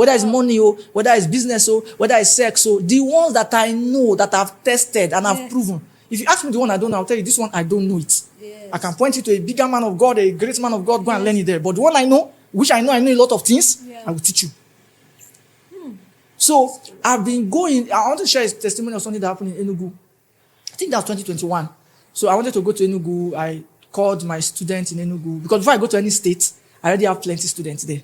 Whether it's money, whether it's business, whether it's sex, the ones that I know, that I've tested and I've proven. If you ask me the one I don't know, I'll tell you this one I don't know it. Yes. I can point you to a bigger man of God, a great man of God, go and learn it there. But the one I know, which I know a lot of things, I will teach you. So I've been going, I want to share a testimony of something that happened in Enugu. I think that was 2021. So I wanted to go to Enugu. I called my students in Enugu. Because before I go to any state, I already have plenty of students there.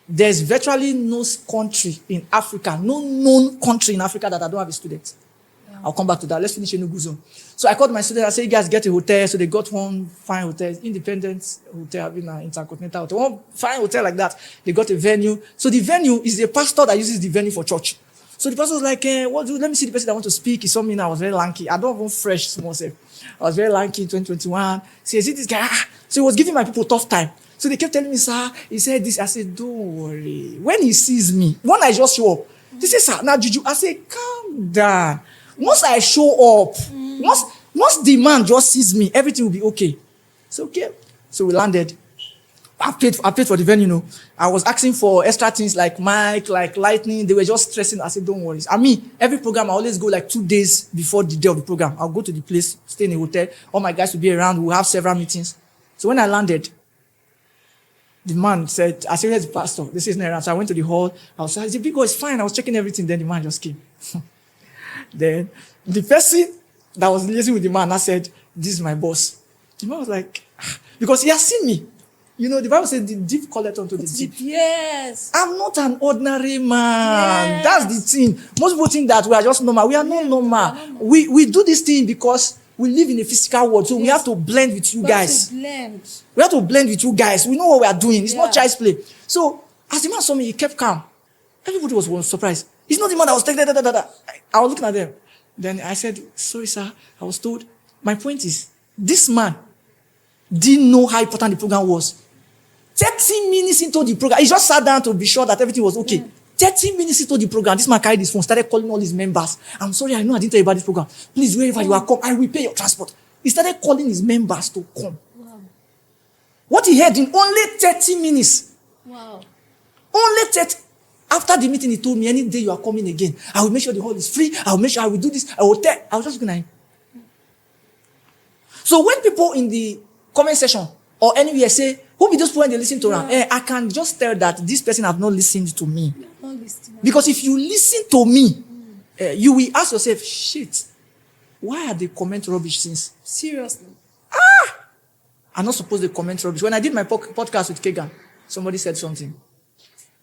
There's virtually no country in Africa, no known country in Africa that I don't have a student. I'll come back to that. Let's finish Enugu zone. So I called my students. I said, you guys get a hotel. So they got one fine hotel, independent hotel, intercontinental hotel, one fine hotel like that. They got a venue. So the venue is a pastor that uses the venue for church. So the pastor was like, let me see the person that want to speak. He saw me and I was very lanky. I don't even fresh small self. I was very lanky in 2021. So he said, this guy, so he was giving my people tough time. So they kept telling me, sir, he said this. I said, don't worry. When he sees me, when I just show up, they say, sir, now Juju, I say, calm down. Once I show up, once the man just sees me, everything will be okay. So okay. So we landed. I paid for the venue, I was asking for extra things like mic, like lightning. They were just stressing. I said, don't worry. I mean, every program, I always go like 2 days before the day of the program. I'll go to the place, stay in a hotel. All my guys will be around. We'll have several meetings. So when I landed, the man said, I said, where's the pastor? This is not around. So I went to the hall. I said, the big guy is fine. I was checking everything. Then the man just came. Then the person that was liaising with the man, I said, this is my boss. The man was like, because he has seen me. The Bible says the deep calleth unto the deep. Yes. I'm not an ordinary man. Yes. That's the thing. Most people think that we are just normal. We are not normal. We do this thing because we live in a physical world. So we have to blend with you guys. We have to blend with you guys. We know what we are doing. It's not child's play. So as the man saw me, he kept calm. Everybody was surprised. He's not the man that was taking I was looking at them. Then I said, sorry, sir. I was told. My point is, this man didn't know how important the program was. 30 minutes into the program, he just sat down to be sure that everything was okay. 30 minutes into the program, this man carried his phone, started calling all his members. I'm sorry, I know I didn't tell you about this program. Please, wherever you are, come. I will pay your transport. He started calling his members to come. Wow. What he heard in only 30 minutes. Wow. Only 30. After the meeting, he told me, any day you are coming again, I will make sure the hall is free. I will make sure I will do this. I will tell. I was just looking at him. So when people in the comment section or anywhere say, who be those people when they listen to around? I can just tell that this person have not listened to me. Because if you listen to me, you will ask yourself, shit, why are they comment rubbish since? Seriously. I'm not supposed to comment rubbish. When I did my podcast with Kegan, somebody said something.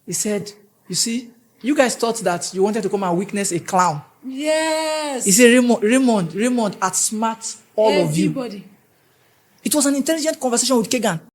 He said, you see, you guys thought that you wanted to come and witness a clown. Yes. He said, Raymond, outsmart all of you. Everybody. It was an intelligent conversation with Kegan.